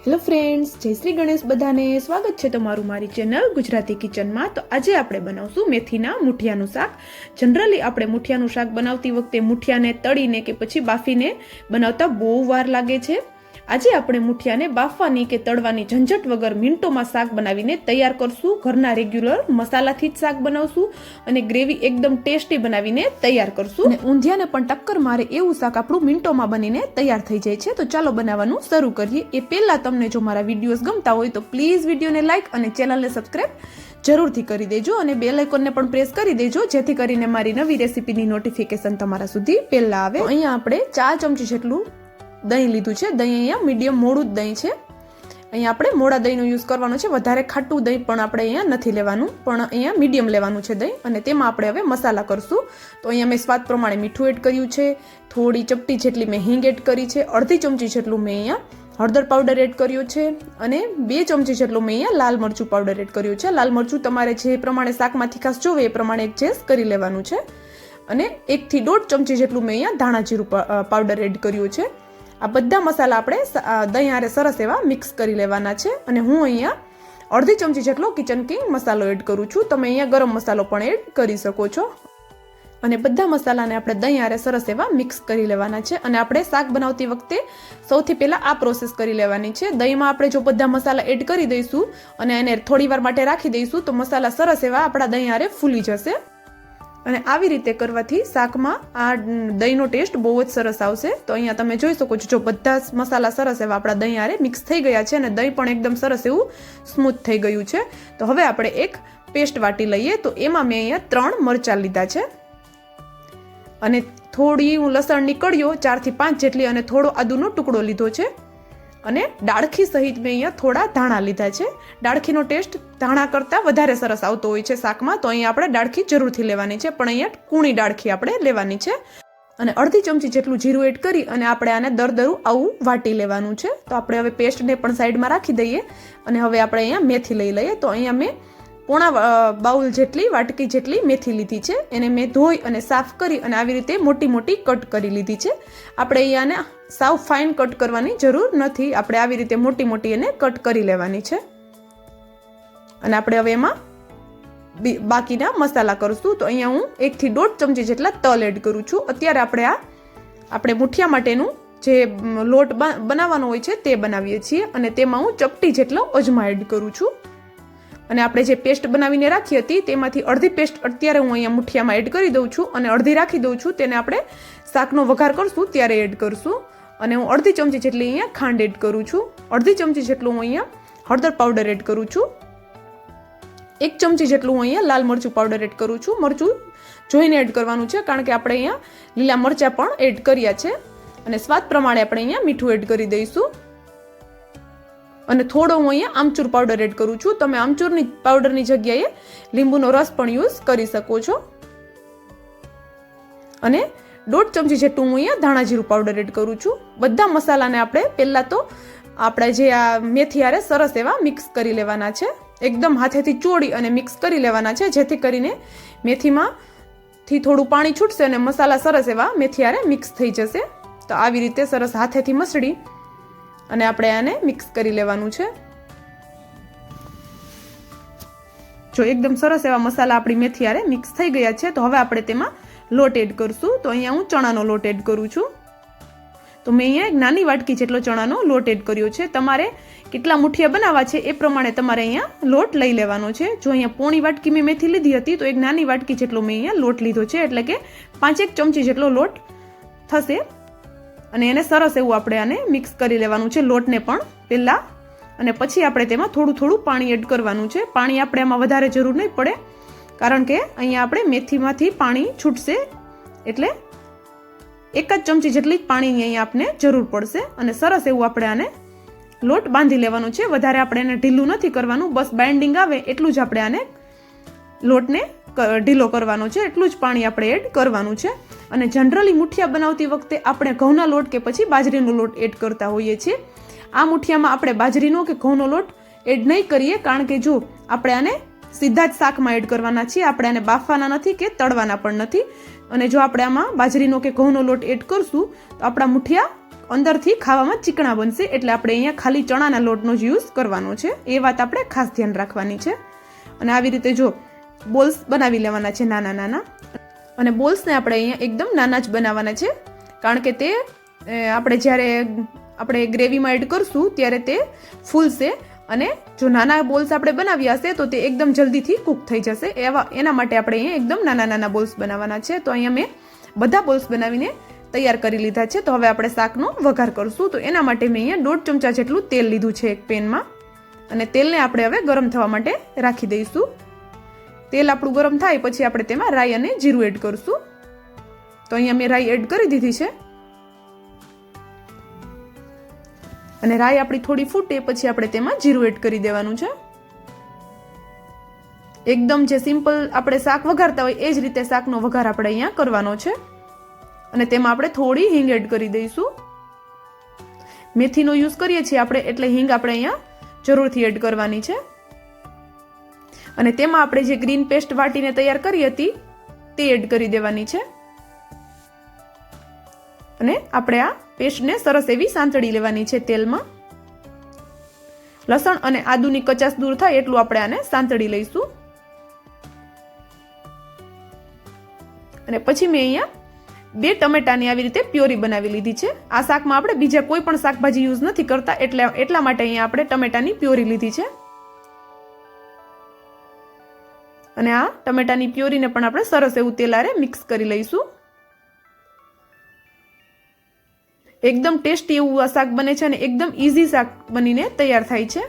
Hello friends, જય શ્રી ગણેશ. બધાને સ્વાગત છે તમારું મારી ચેનલ ગુજરાતી કિચનમાં. તો આજે આપણે બનાવશું મેથીના મૂઠિયાનું શાક. જનરલી આપણે મૂઠિયાનું શાક બનાવતી વખતે મૂઠિયાને તળીને કે પછી બાફીને બનાવતા બહુ વાર લાગે છે. આજે આપણે મૂઠિયાને બાફવાની કે તળવાની ઝંઝટ વગર મિનિટોમાં શાક બનાવીને તૈયાર કરશું. ઘરના રેગ્યુલર મસાલાથી જ શાક બનાવશું અને ગ્રેવી એકદમ ટેસ્ટી બનાવીને તૈયાર કરશું. અને ઊંધિયાને પણ ટક્કર મારે એવું શાક આપણું મિનિટોમાં બનીને તૈયાર થઈ જાય છે. તો ચાલો બનાવવાનું શરૂ કરીએ. એ પહેલાં તમને જો મારા વિડીયોઝ ગમતા હોય તો પ્લીઝ વિડીયોને લાઇક અને ચેનલને સબસ્ક્રાઈબ જરૂરથી કરી દેજો અને બેલ આઇકોનને પણ પ્રેસ કરી દેજો, જેથી કરીને મારી નવી રેસીપીની નોટિફિકેશન તમારા સુધી પહેલાં આવે. અહીંયા આપણે 4 ચમચી જેટલું દહીં લીધું છે. દહીં અહીંયા મીડિયમ મોડું જ દહીં છે. અહીંયા આપણે મોડા દહીંનો યુઝ કરવાનો છે. વધારે ખાટું દહીં પણ આપણે અહીંયા નથી લેવાનું, પણ અહીંયા મીડિયમ લેવાનું છે દહીં. અને તેમાં આપણે હવે મસાલા કરશું. તો અહીંયા મેં સ્વાદ પ્રમાણે મીઠું એડ કર્યું છે, થોડી ચપટી જેટલી મેં હિંગ એડ કરી છે, અડધી ચમચી જેટલું મેં અહીંયા હળદર પાવડર એડ કર્યો છે અને 2 ચમચી જેટલું મેં અહીંયા લાલ મરચું પાવડર એડ કર્યું છે. લાલ મરચું તમારે જે પ્રમાણે શાકમાં તીખાશ જોવે એ પ્રમાણે એડજસ્ટ કરી લેવાનું છે. અને 1 થી 1.5 ચમચી જેટલું મેં અહીંયા ધાણા જીરું પાવડર એડ કર્યું છે. આ બધા મસાલા આપણે દહીં હારે સરસ એવા મિક્સ કરી લેવાના છે. અને હું અહીંયા અડધી ચમચી જેટલો કિચન કિંગ મસાલો એડ કરું છું. તમે અહીંયા ગરમ મસાલો પણ એડ કરી શકો છો. અને બધા મસાલાને આપણે દહીં હારે સરસ એવા મિક્સ કરી લેવાના છે. અને આપણે શાક બનાવતી વખતે સૌથી પહેલાં આ પ્રોસેસ કરી લેવાની છે. દહીંમાં આપણે જો બધા મસાલા એડ કરી દઈશું અને એને થોડી વાર માટે રાખી દઈશું તો મસાલા સરસ એવા આપણા દહીં હારે ફૂલી જશે. અને આવી રીતે કરવાથી શાકમાં આ દહીંનો ટેસ્ટ બહુ જ સરસ આવશે. તો અહીંયા તમે જોઈ શકો છો, જો બધા મસાલા સરસ એવા આપણા દહીં હારે મિક્સ થઈ ગયા છે અને દહીં પણ એકદમ સરસ એવું સ્મૂથ થઈ ગયું છે. તો હવે આપણે એક પેસ્ટ વાટી લઈએ. તો એમાં મેં અહીંયા 3 મરચાં લીધા છે અને થોડી હું લસણની કળીઓ 4 થી 5 જેટલી અને થોડો આદુનો ટુકડો લીધો છે. અને ડાળખી સહિત મેં અહીંયા થોડા ધાણા લીધા છે. ડાળખીનો ટેસ્ટ ધાણા કરતાં વધારે સરસ આવતો હોય છે શાકમાં, તો અહીંયા આપણે ડાળખી જરૂરથી લેવાની છે, પણ અહીંયા કૂણી ડાળખી આપણે લેવાની છે. અને અડધી ચમચી જેટલું જીરું એડ કરી અને આપણે આને દરદરું આવું વાટી લેવાનું છે. તો આપણે હવે પેસ્ટને પણ સાઈડમાં રાખી દઈએ અને હવે આપણે અહીંયા મેથી લઈ લઈએ. તો અહીંયા મેં પોણા બાઉલ જેટલી વાટકી જેટલી મેથી લીધી છે. એને મેં ધોઈ અને સાફ કરી અને આવી રીતે મોટી મોટી કટ કરી લીધી છે. આપણે અહીંયાને સાવ ફાઇન કટ કરવાની જરૂર નથી. આપણે આવી રીતે મોટી મોટી એને કટ કરી લેવાની છે. અને આપણે હવે એમાં બાકીના મસાલા કરીશું. તો અહીંયા હું 1 થી 1.5 ચમચી જેટલા તલ એડ કરું છું. અત્યારે આપણે મૂઠિયા માટેનું જે લોટ બનાવવાનો હોય છે તે બનાવીએ છીએ. અને તેમાં હું ચપટી જેટલો અજમા એડ કરું છું. અને આપણે જે પેસ્ટ બનાવીને રાખી હતી તેમાંથી અડધી પેસ્ટ અત્યારે હું અહીંયા મૂઠિયામાં એડ કરી દઉં છું અને અડધી રાખી દઉં છું. તેને આપણે શાકનો વઘાર કરશું ત્યારે એડ કરશું. અને હું અડધી ચમચી જેટલી અહીંયા ખાંડ એડ કરું છું. અડધી ચમચી જેટલું હું અહીંયા હળદર પાવડર એડ કરું છું. 1 ચમચી જેટલું હું અહીંયા લાલ મરચું પાવડર એડ કરું છું. મરચું જોઈને એડ કરવાનું છે, કારણ કે આપણે અહીંયા લીલા મરચાં પણ એડ કર્યા છે. અને સ્વાદ પ્રમાણે આપણે અહીંયા મીઠું એડ કરી દઈશું. અને થોડો હું અહીંયા આમચૂર પાવડર એડ કરું છું. તમે આમચૂરની પાવડરની જગ્યાએ લીંબુનો રસ પણ યુઝ કરી શકો છો. અને 1.5 ચમચી જેટલું હું અહીંયા ધાણા જીરું પાવડર એડ કરું છું. બધા મસાલાને આપણે પહેલાં તો આપણે જે આ મેથી હારે સરસ એવા મિક્સ કરી લેવાના છે. એકદમ હાથેથી ચોળી અને મિક્સ કરી લેવાના છે, જેથી કરીને મેથીમાંથી થોડું પાણી છૂટશે અને મસાલા સરસ એવા મેથી હારે મિક્સ થઈ જશે. તો આવી રીતે સરસ હાથેથી મસળી અને આપણે આને મિક્સ કરી લેવાનું છે. જો એકદમ સરસ એવા મસાલા આપણી મેથી હારે મિક્સ થઈ ગયા છે, તો હવે આપણે તેમાં લોટ એડ કરશું. તો અહીંયા હું ચણાનો લોટ એડ કરું છું. તો મેં અહીંયા એક નાની વાટકી જેટલો ચણાનો લોટ એડ કર્યો છે. તમારે કેટલા મુઠિયા બનાવવા છે એ પ્રમાણે તમારે અહીંયા લોટ લઈ લેવાનો છે. જો અહીંયા પોણી વાટકી મેં મેથી લીધી હતી, તો એક નાની વાટકી જેટલો મેં અહીંયા લોટ લીધો છે, એટલે કે 5 ચમચી જેટલો લોટ થશે. અને એને સરસ એવું આપણે આને મિક્સ કરી લેવાનું છે લોટને પણ પહેલાં. અને પછી આપણે તેમાં થોડું થોડું પાણી એડ કરવાનું છે. પાણી આપણે આમાં વધારે જરૂર નહીં પડે, કારણ કે અહીંયા આપણે મેથીમાંથી પાણી છૂટશે, એટલે 1 જ ચમચી જેટલી જ પાણીની અહીંયા આપણે જરૂર પડશે. અને સરસ એવું આપણે આને લોટ બાંધી લેવાનું છે. વધારે આપણે એને ઢીલું નથી કરવાનું, બસ બાઇન્ડિંગ આવે એટલું જ આપણે આને લોટને ઢીલો કરવાનો છે, એટલું જ પાણી આપણે એડ કરવાનું છે. અને જનરલી મૂઠિયા બનાવતી વખતે આપણે ઘઉંના લોટ કે પછી બાજરીનો લોટ એડ કરતા હોઈએ છીએ. આ મૂઠિયામાં આપણે બાજરીનો કે ઘઉંનો લોટ એડ નહીં કરીએ, કારણ કે જો આપણે આને સીધા જ શાકમાં એડ કરવાના છીએ. આપણે આને બાફવાના નથી કે તળવાના પણ નથી. અને જો આપણે આમાં બાજરીનો કે ઘઉંનો લોટ એડ કરશું તો આપણા મૂઠિયા અંદરથી ખાવામાં ચીકણા બનશે. એટલે આપણે અહીંયા ખાલી ચણાના લોટનો જ યુઝ કરવાનો છે. એ વાત આપણે ખાસ ધ્યાન રાખવાની છે. અને આવી રીતે જો બોલ્સ બનાવી લેવાના છે નાના નાના. અને બોલ્સને આપણે અહીંયા એકદમ નાના જ બનાવવાના છે, કારણ કે તે આપણે જ્યારે આપણે ગ્રેવીમાં એડ કરશું ત્યારે તે ફૂલશે. અને જો નાના બોલ્સ આપણે બનાવ્યા હશે તો તે એકદમ જલ્દીથી કૂક થઈ જશે. એના માટે આપણે અહીંયા એકદમ નાના નાના બોલ્સ બનાવવાના છે. તો અહીંયા મેં બધા બોલ્સ બનાવીને તૈયાર કરી લીધા છે. તો હવે આપણે શાકનો વઘાર કરશું. તો એના માટે મેં અહીંયા 1.5 ચમચા જેટલું તેલ લીધું છે એક પેનમાં. અને તેલને આપણે હવે ગરમ થવા માટે રાખી દઈશું. તેલ આપણું ગરમ થાય પછી આપણે તેમાં રાઈ અને જીરું એડ કરશું. તો અહીંયા મેં રાઈ એડ કરી દીધી છે. અને રાઈ આપણી થોડી ફૂટે પછી આપણે તેમાં જીરું એડ કરી દેવાનું છે. એકદમ જે સિમ્પલ આપણે શાક વઘારતા હોય એ જ રીતે શાકનો વઘાર આપણે અહીંયા કરવાનો છે. અને તેમાં આપણે થોડી હિંગ એડ કરી દઈશું. મેથીનો યુઝ કરીએ છીએ આપણે, એટલે હિંગ આપણે અહીંયા જરૂરથી એડ કરવાની છે. અને તેમાં આપણે જે ગ્રીન પેસ્ટ વાટીને તૈયાર કરી હતી તે એડ કરી દેવાની છે. અને આપણે આ પેસ્ટને સરસ એવી સાંતળી લેવાની છે તેલમાં. લસણ અને આદુની કચાશ દૂર થાય એટલું આપણે આને સાંતળી લઈશું. અને પછી મેં અહીંયા 2 ટમેટાની આવી રીતે પ્યોરી બનાવી લીધી છે. આ શાકમાં આપણે બીજા કોઈ પણ શાકભાજી યુઝ નથી કરતા, એટલા માટે અહીંયા આપણે ટમેટાની પ્યોરી લીધી છે. અને આ ટમેટાની પ્યોરીને પણ આપણે સરસ એવું તેલારે મિક્સ કરી લઈશું. એકદમ ટેસ્ટી એવું આ શાક બને છે અને એકદમ ઈઝી શાક બનીને તૈયાર થાય છે.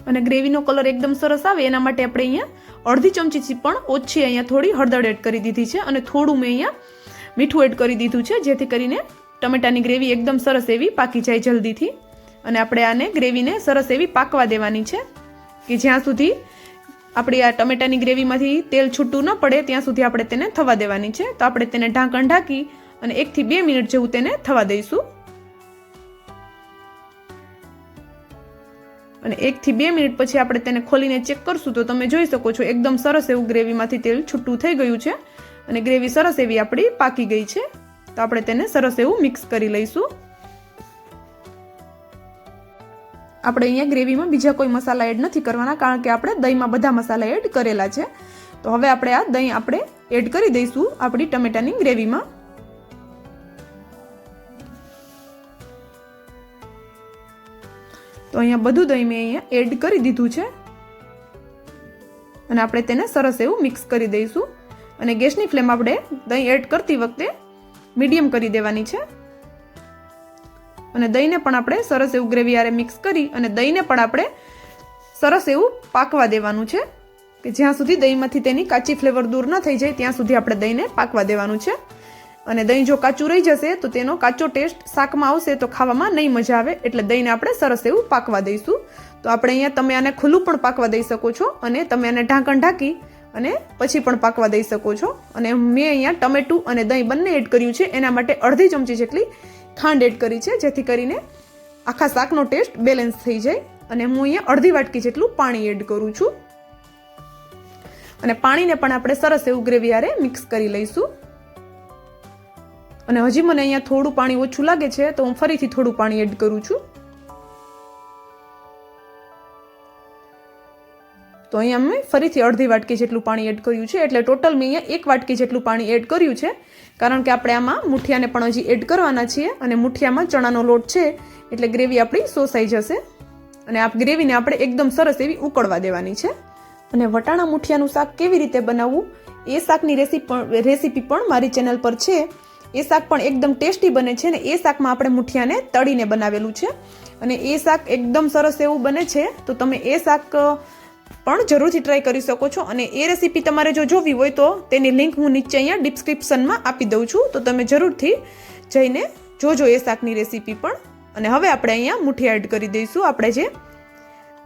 અને ગ્રેવીનો કલર એકદમ સરસ આવે એના માટે આપણે અહીંયા 1/2 ચમચીથી પણ ઓછી અહીંયા થોડી હળદર એડ કરી દીધી છે. અને થોડું મેં અહીંયા મીઠું એડ કરી દીધું છે, જેથી કરીને ટમેટાની ગ્રેવી એકદમ સરસ એવી પાકી જાય જલ્દીથી. અને આપણે આને ગ્રેવીને સરસ એવી પાકવા દેવાની છે, કે જ્યાં સુધી આપણી આ ટમેટાની ગ્રેવીમાંથી તેલ છૂટું ન પડે ત્યાં સુધી આપણે તેને થવા દેવાની છે. તો આપણે તેને ઢાંકણ ઢાંકી અને 1 થી 2 મિનિટ જેવું તેને થવા દઈશું. અને 1 થી 2 મિનિટ પછી આપણે તેને ખોલીને ચેક કરશું તો તમે જોઈ શકો છો એકદમ સરસ એવું ગ્રેવીમાંથી તેલ છૂટું થઈ ગયું છે અને ગ્રેવી સરસ એવી આપણી પાકી ગઈ છે. તો આપણે તેને સરસ એવું મિક્સ કરી લઈશું. આપણે અહીંયા ગ્રેવીમાં બીજા કોઈ મસાલા એડ નથી કરવાના, કારણ કે આપણે દહીંમાં બધા મસાલા એડ કરેલા છે. તો હવે આપણે આ દહીં આપણે એડ કરી દઈશું આપણી ટમેટાની ગ્રેવીમાં. તો અહીંયા બધું દહીં મેં અહીંયા એડ કરી દીધું છે અને આપણે તેને સરસ એવું મિક્સ કરી દઈશું. અને ગેસની ફ્લેમ આપણે દહીં એડ કરતી વખતે મીડિયમ કરી દેવાની છે. અને દહીંને પણ આપણે સરસ એવું ગ્રેવી આરે મિક્સ કરી અને દહીંને પણ આપણે સરસ એવું પાકવા દેવાનું છે, કે જ્યાં સુધી દહીંમાંથી તેની કાચી ફ્લેવર દૂર ન થઈ જાય ત્યાં સુધી આપણે દહીંને પાકવા દેવાનું છે. અને દહીં જો કાચું રહી જશે તો તેનો કાચો ટેસ્ટ શાકમાં આવશે તો ખાવામાં નહીં મજા આવે, એટલે દહીંને આપણે સરસ એવું પાકવા દઈશું. તો આપણે અહીંયા તમે આને ખુલ્લું પણ પાકવા દઈ શકો છો અને તમે આને ઢાંકણ ઢાંકી અને પછી પણ પાકવા દઈ શકો છો. અને મેં અહીંયા ટમેટું અને દહીં બંને એડ કર્યું છે, એના માટે 1/2 ચમચી જેટલી ખાંડ એડ કરી છે, જેથી કરીને આખા શાકનો ટેસ્ટ બેલેન્સ થઈ જાય. અને હું અહીંયા 1/2 વાટકી જેટલું પાણી એડ કરું છું. અને પાણીને પણ આપણે સરસ એવું ગ્રેવી આરે મિક્સ કરી લઈશું. અને હજી મને અહીંયા થોડું પાણી ઓછું લાગે છે તો હું ફરીથી થોડું પાણી એડ કરું છું. તો અહીંયા મેં ફરીથી 1/2 વાટકી જેટલું પાણી એડ કર્યું છે, એટલે ટોટલ મેં અહીંયા 1 વાટકી જેટલું પાણી એડ કર્યું છે, કારણ કે આપણે આમાં મુઠિયાને પણ હજી એડ કરવાના છીએ અને મુઠિયામાં ચણાનો લોટ છે એટલે ગ્રેવી આપણી સોસાઈ જશે. અને આ ગ્રેવીને આપણે એકદમ સરસ એવી ઉકળવા દેવાની છે. અને વટાણા મુઠિયાનું શાક કેવી રીતે બનાવવું એ શાકની રેસીપી પણ મારી ચેનલ પર છે. એ શાક પણ એકદમ ટેસ્ટી બને છે અને એ શાકમાં આપણે મુઠિયાને તળીને બનાવેલું છે અને એ શાક એકદમ સરસ એવું બને છે. તો તમે એ શાક પણ જરૂરથી ટ્રાય કરી શકો છો. અને એ રેસીપી તમારે જો જોવી હોય તો તેની લિંક હું નીચે અહીંયા ડિસ્ક્રિપ્શનમાં આપી દઉં છું, તો તમે જરૂરથી જઈને જોજો એ શાકની રેસીપી પણ. અને હવે આપણે અહીંયા મુઠિયા એડ કરી દઈશું. આપણે જે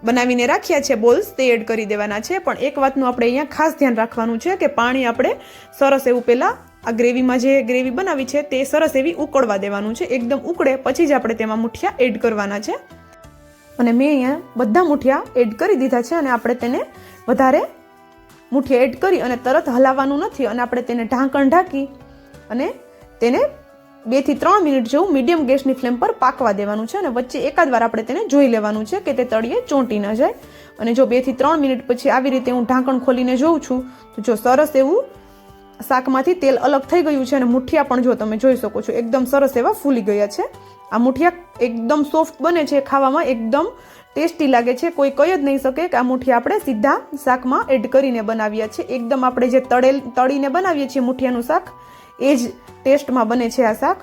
બનાવીને રાખ્યા છે બોલ્સ તે એડ કરી દેવાના છે. પણ એક વાતનું આપણે અહીંયા ખાસ ધ્યાન રાખવાનું છે કે પાણી આપણે સરસ એવું પહેલાં આ ગ્રેવીમાં જે ગ્રેવી બનાવી છે તે સરસ એવી ઉકળવા દેવાનું છે. એકદમ ઉકળે પછી જ આપણે તેમાં મુઠિયા એડ કરવાના છે. અને મેં અહીંયા બધા મુઠિયા એડ કરી દીધા છે અને આપણે તેને વધારે મુઠિયા એડ કરી અને તરત હલાવવાનું નથી અને આપણે તેને ઢાંકણ ઢાંકી અને તેને 2 થી 3 મિનિટ જેવું મીડિયમ ગેસની ફ્લેમ પર પાકવા દેવાનું છે. અને વચ્ચે એકાદ વાર આપણે તેને જોઈ લેવાનું છે કે તે તળિયે ચોંટી ન જાય. અને જો 2 થી 3 મિનિટ પછી આવી રીતે હું ઢાંકણ ખોલીને જોઉં છું તો જો સરસ એવું શાકમાંથી તેલ અલગ થઈ ગયું છે. અને મુઠિયા પણ જો તમે જોઈ શકો છો એકદમ સરસ એવા ફૂલી ગયા છે. આ મુઠિયા એકદમ સોફ્ટ બને છે, ખાવામાં એકદમ ટેસ્ટી લાગે છે. કોઈ કહી જ નહીં શકે કે આ મુઠિયા આપણે સીધા શાકમાં એડ કરીને બનાવ્યા છે. એકદમ આપણે જે તળીને બનાવીએ છીએ મુઠિયાનું શાક એ જ ટેસ્ટમાં બને છે આ શાક.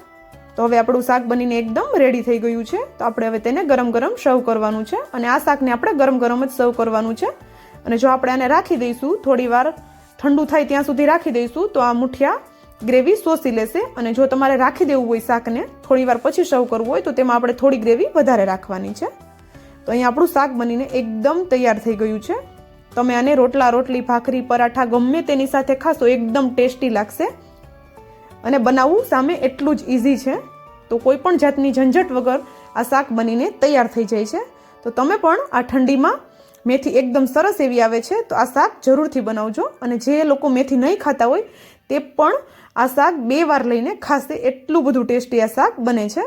તો હવે આપણું શાક બનીને એકદમ રેડી થઈ ગયું છે. તો આપણે હવે તેને ગરમ ગરમ સર્વ કરવાનું છે. અને આ શાકને આપણે ગરમ ગરમ જ સર્વ કરવાનું છે. અને જો આપણે આને રાખી દઈશું, થોડી વાર ઠંડુ થાય ત્યાં સુધી રાખી દઈશું, તો આ મુઠિયા ગ્રેવી શોષી લેશે. અને જો તમારે રાખી દેવું હોય શાકને થોડી વાર પછી સર્વ કરવું હોય તો તેમાં આપણે થોડી ગ્રેવી વધારે રાખવાની છે. તો અહીં આપણું શાક બનીને એકદમ તૈયાર થઈ ગયું છે. તમે આને રોટલા, રોટલી, ભાખરી, પરાઠા ગમે તેની સાથે ખાશો એકદમ ટેસ્ટી લાગશે. અને બનાવવું સામે એટલું જ ઇઝી છે. તો કોઈ પણ જાતની ઝંઝટ વગર આ શાક બનીને તૈયાર થઈ જાય છે. તો તમે પણ આ ઠંડીમાં મેથી એકદમ સરસ એવી આવે છે તો આ શાક જરૂરથી બનાવજો. અને જે લોકો મેથી નહીં ખાતા હોય તે પણ આ શાક 2 વાર લઈને ખાશે, એટલું બધું ટેસ્ટી આ શાક બને છે.